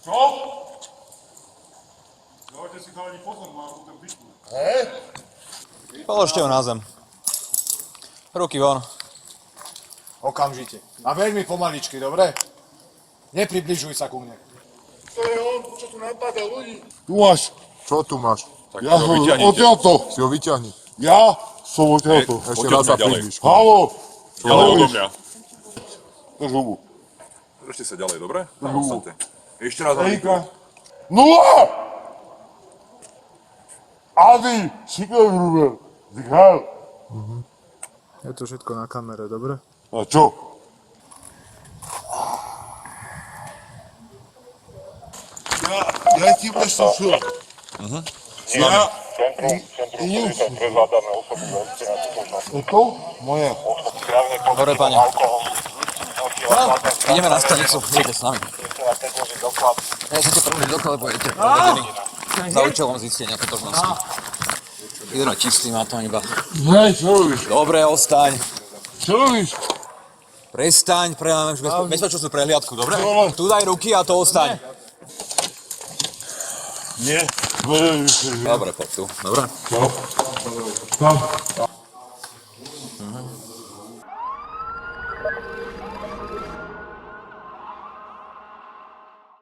Čo? Dávajte si chalani pozor, mám tu ten bičku. Položte ho na zem. Ruky von. Okamžite. A veľmi pomaličky, dobre? Nepribližuj sa ku mne. To je on, čo tu napadá ľudí. Tu máš. Čo tu máš? Tak ja som odtiaľto. Si ho vyťahni. Ja som odtiaľto. Ešte raz sa približ. Haló. Ďalej odo mňa. Drž hubu. Držte sa ďalej, dobre? Tam ostaňte. Ešte raz. Ejka. Nula! Adi, šikaj hrubé. Zdychal. Je to všetko na kamere, dobre? A čo? Ja ti preslušujem. Ja... Je to? Moje. Dobre, pane. Ideme na stanicu, idete s nami. Ja som ti prvý doklad, lebo idete vedení za účelom zistenia totožnosti. Ideme čistý, má to iba. Hej, čo robíš? Dobre, ostaň. Čo robíš? Prestaň, premáme už bezpečnostnú prehliadku, dobre? Dobre. Tu daj ruky a to ostaň. Nie. Dobre, poď tu, dobre? Tam.